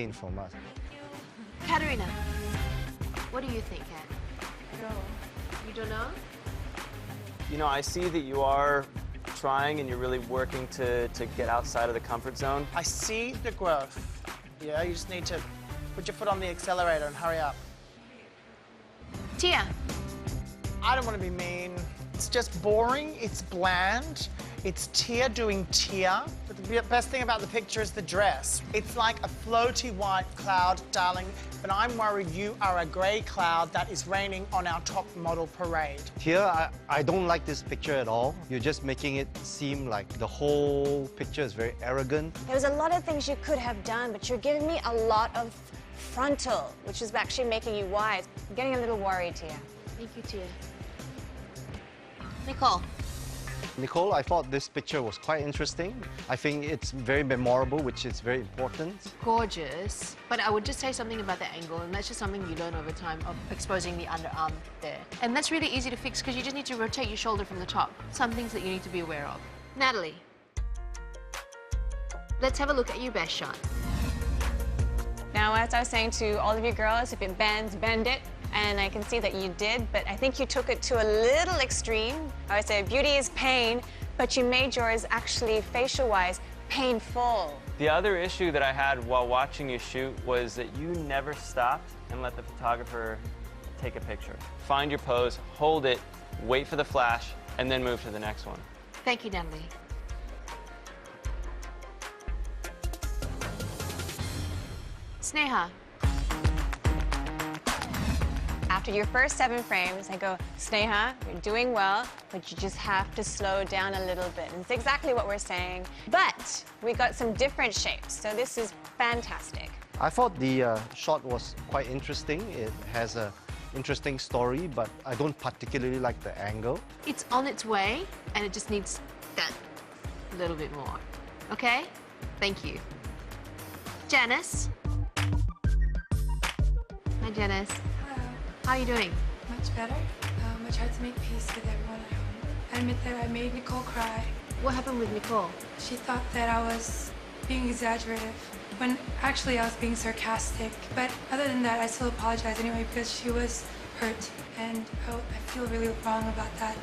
from us. Katerina, what do you think, Kat? No. You don't know? You know, I see that you are trying and you're really working to get outside of the comfort zone. I see the growth. Yeah, you just need to put your foot on the accelerator and hurry up. Tia. I don't want to be mean. It's just boring, it's bland, it's Tia doing Tia. But the best thing about the picture is the dress. It's like a floaty white cloud, darling, but I'm worried you are a grey cloud that is raining on our top model parade. Here, I don't like this picture at all. You're just making it seem like the whole picture is very arrogant. There was a lot of things you could have done, but you're giving me a lot of frontal, which is actually making you wise. I'm getting a little worried, Tia. Thank you, Tia. Nicole. Nicole, I thought this picture was quite interesting. I think it's very memorable, which is very important. Gorgeous. But I would just say something about the angle, and that's just something you learn over time of exposing the underarm there. And that's really easy to fix because you just need to rotate your shoulder from the top. Some things that you need to be aware of. Natalie, let's have a look at your best shot. Now, as I was saying to all of you girls, if it bends, bend it. And I can see that you did, but I think you took it to a little extreme. I would say beauty is pain, but you made yours actually facial-wise painful. The other issue that I had while watching you shoot was that you never stopped and let the photographer take a picture. Find your pose, hold it, wait for the flash, and then move to the next one. Thank you, Natalie. Sneha. After your first 7 frames, I go, Sneha, you're doing well, but you just have to slow down a little bit. And it's exactly what we're saying. But we got some different shapes, so this is fantastic. I thought the shot was quite interesting. It has an interesting story, but I don't particularly like the angle. It's on its way, and it just needs that little bit more. Okay? Thank you. Janice. Hi, Janice. How are you doing? Much better. I tried to make peace with everyone at home. I admit that I made Nicole cry. What happened with Nicole? She thought that I was being exaggerative, when actually I was being sarcastic. But other than that, I still apologize anyway because she was hurt, and I feel really wrong about that.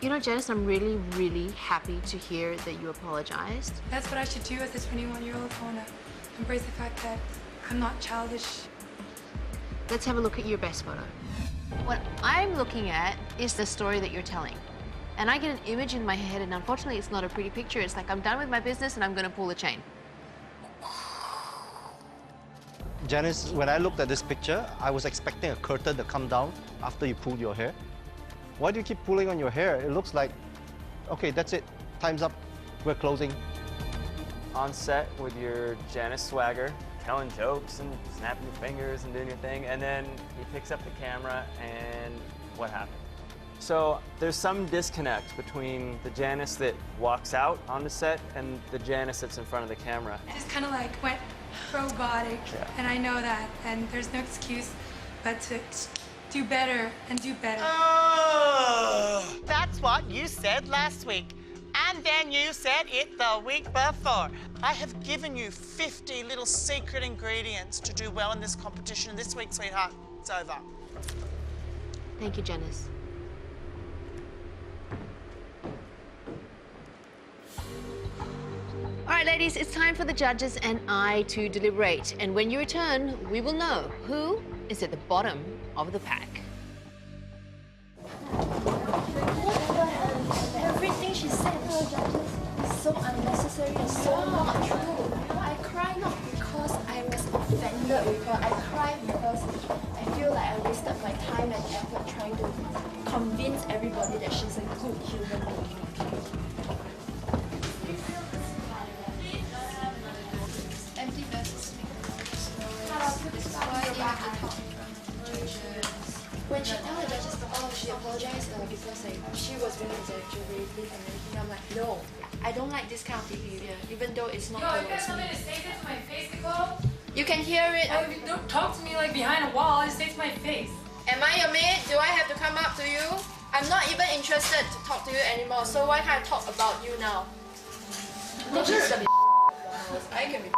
You know, Janice, I'm really, really happy to hear that you apologized. That's what I should do as a 21-year-old. I want to embrace the fact that I'm not childish. Let's have a look at your best photo. What I'm looking at is the story that you're telling. And I get an image in my head, and unfortunately, it's not a pretty picture. It's like I'm done with my business, and I'm going to pull the chain. Janice, when I looked at this picture, I was expecting a curtain to come down after you pulled your hair. Why do you keep pulling on your hair? It looks like, okay, that's it. Time's up. We're closing. On set with your Janice swagger, telling jokes and snapping your fingers and doing your thing, and then he picks up the camera, and what happened? So there's some disconnect between the Janice that walks out on the set and the Janice that's in front of the camera. I just kind of like went robotic, and I know that, and there's no excuse but to do better and do better. Oh, that's what you said last week. And then you said it the week before. I have given you 50 little secret ingredients to do well in this competition. This week, sweetheart, it's over. Thank you, Janice. All right, ladies, it's time for the judges and I to deliberate. And when you return, we will know who is at the bottom of the pack. Everything she said to her judges is so unnecessary and so not true. I cry not because I was offended with her. I cry because I feel like I wasted my time and effort trying to convince everybody that she's a good human being. Empty vessels make when she told the judges, oh, she apologized because like, she was really exaggerating and everything, I'm like, no, I don't like this kind of behavior, even though it's not Yo, towards you got something me. to say to my face, Nicole? You can hear it. Oh, don't talk to me like behind a wall. Just say it to my face. Am I your maid? Do I have to come up to you? I'm not even interested to talk to you anymore, so why can't I talk about you now? They just I can be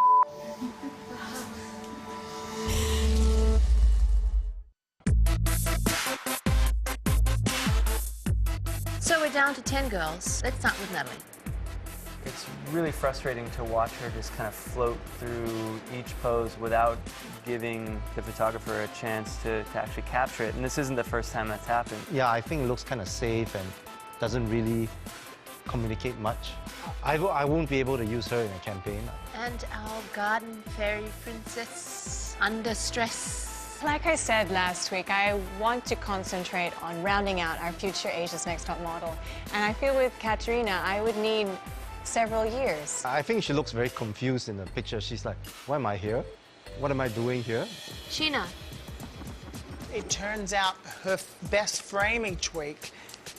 down to 10 girls. Let's start with Natalie. It's really frustrating to watch her just kind of float through each pose without giving the photographer a chance to actually capture it. And this isn't the first time that's happened. Yeah, I think it looks kind of safe and doesn't really communicate much. I won't be able to use her in a campaign. And our garden fairy princess, under stress. Like I said last week, I want to concentrate on rounding out our future Asia's Next Top Model. And I feel with Katerina, I would need several years. I think she looks very confused in the picture. She's like, why am I here? What am I doing here? Sheena. It turns out her best frame each week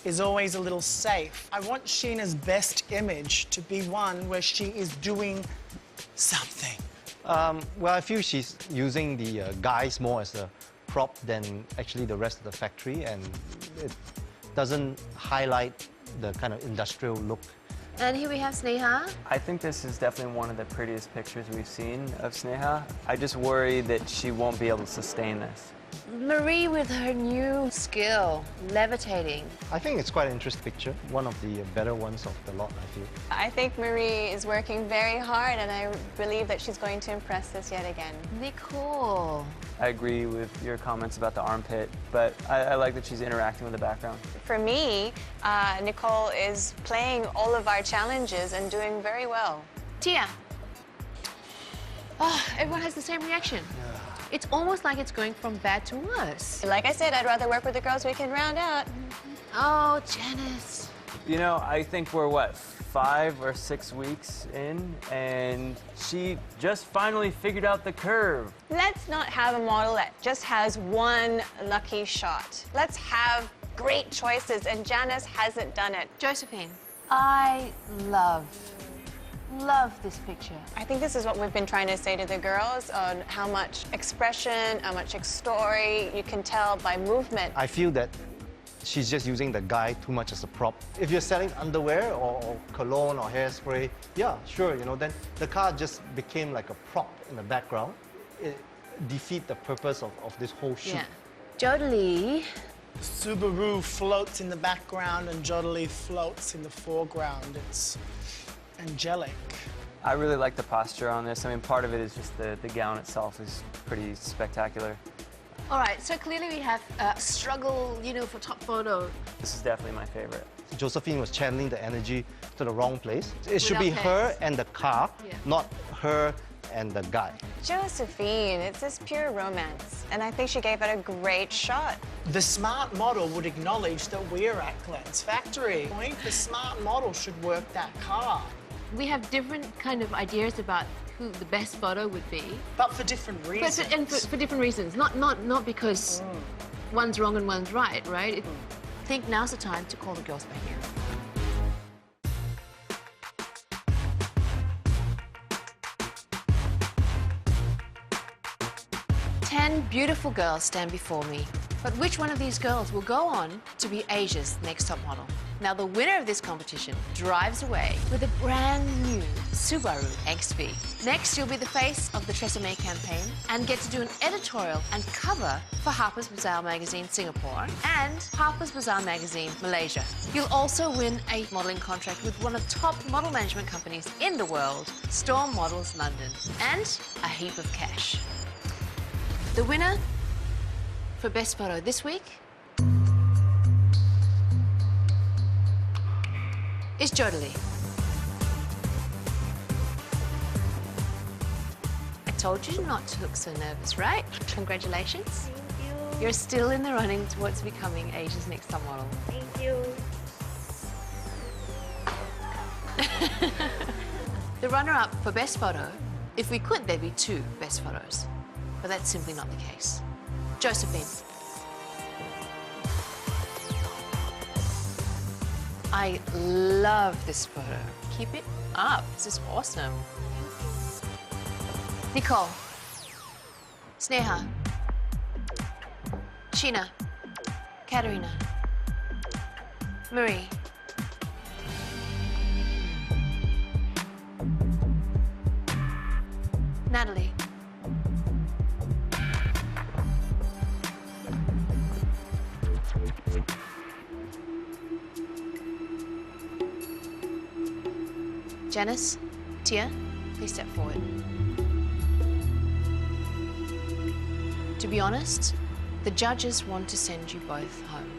is always a little safe. I want Sheena's best image to be one where she is doing something. Well, I feel she's using the guys more as a prop than actually the rest of the factory, and it doesn't highlight the kind of industrial look. And here we have Sneha. I think this is definitely one of the prettiest pictures we've seen of Sneha. I just worry that she won't be able to sustain this. Marie with her new skill, levitating. I think it's quite an interesting picture. One of the better ones of the lot, I feel. I think Marie is working very hard, and I believe that she's going to impress us yet again. Nicole. I agree with your comments about the armpit, but I like that she's interacting with the background. For me, Nicole is playing all of our challenges and doing very well. Tia. Oh, everyone has the same reaction. It's almost like it's going from bad to worse. Like I said, I'd rather work with the girls we can round out. Oh, Janice. You know, I think we're, what, 5 or 6 weeks in, and she just finally figured out the curve. Let's not have a model that just has one lucky shot. Let's have great choices, and Janice hasn't done it. Josephine. I love this picture. I think this is what we've been trying to say to the girls on how much expression, how much story you can tell by movement. I feel that she's just using the guy too much as a prop. If you're selling underwear or cologne or hairspray, yeah, sure, you know, then the car just became like a prop in the background. It defeats the purpose of this whole shoot. Yeah. Jodie. Subaru floats in the background and Jodie floats in the foreground. It's angelic. I really like the posture on this. I mean, part of it is just the gown itself is pretty spectacular. All right, so clearly we have a struggle, you know, for top photo. This is definitely my favorite. Josephine was channeling the energy to the wrong place. It should be Without her pants. and the car, Yeah. not her and the guy. Josephine, it's this pure romance, and I think she gave it a great shot. The smart model would acknowledge that we're at Glenn's factory. The smart model should work that car. We have different kind of ideas about who the best photo would be. But for different reasons. For different reasons, not because one's wrong and one's right, right? I think now's the time to call the girls back here. Ten beautiful girls stand before me. But which one of these girls will go on to be Asia's Next Top Model? Now, the winner of this competition drives away with a brand new Subaru XV. Next, you'll be the face of the Tresemme campaign and get to do an editorial and cover for Harper's Bazaar magazine Singapore and Harper's Bazaar magazine Malaysia. You'll also win a modeling contract with one of the top model management companies in the world, Storm Models London, and a heap of cash. The winner for Best Photo this week is Jodie. I told you not to look so nervous, right? Congratulations. Thank you. You're still in the running towards becoming Asia's Next Top Model. Thank you. The runner-up for Best Photo, if we could, there'd be 2 Best Photos. But that's simply not the case. Josephine. I love this photo. Keep it up. This is awesome. Nicole. Sneha. Sheena. Katerina. Marie. Natalie. Janice, Tia, please step forward. To be honest, the judges want to send you both home.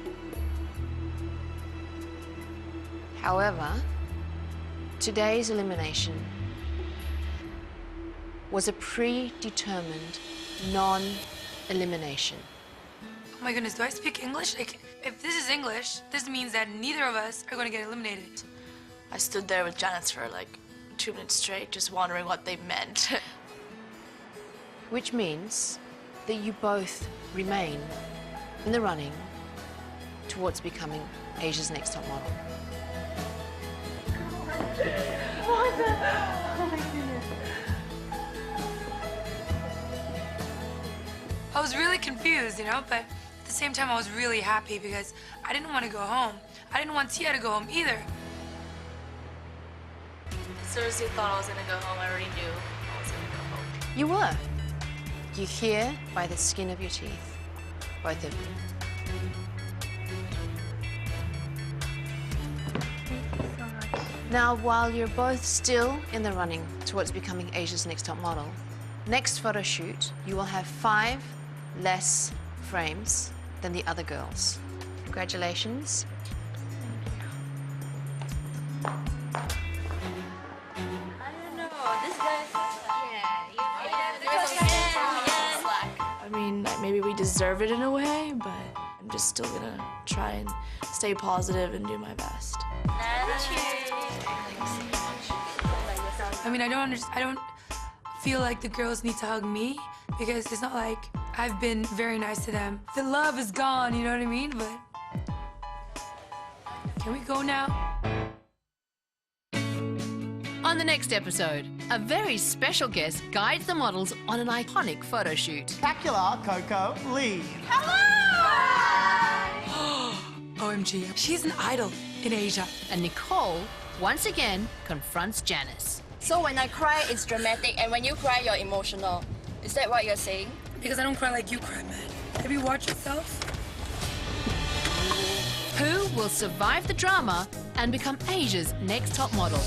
However, today's elimination was a predetermined non-elimination. Oh my goodness, do I speak English? Like, if this is English, this means that neither of us are going to get eliminated. I stood there with Janice for like 2 minutes straight, just wondering what they meant. Which means that you both remain in the running towards becoming Asia's Next Top Model. I was really confused, you know, but at the same time I was really happy because I didn't want to go home. I didn't want Tia to go home either. Seriously thought I was gonna go home. I already knew I was gonna go home. You were. You're here by the skin of your teeth, both of you. Now, while you're both still in the running towards becoming Asia's Next Top Model, next photo shoot, you will have 5 less frames than the other girls. Congratulations. I mean, like, maybe we deserve it in a way, but I'm just still gonna try and stay positive and do my best. I mean, I don't feel like the girls need to hug me because it's not like I've been very nice to them. The love is gone, you know what I mean? But can we go now? On the next episode, a very special guest guides the models on an iconic photo shoot. Spectacular Coco Lee. OMG, she's an idol in Asia. And Nicole once again confronts Janice. So when I cry, it's dramatic, and when you cry, you're emotional. Is that what you're saying? Because I don't cry like you cry, man. Have you watched yourself? Who will survive the drama and become Asia's Next Top Model?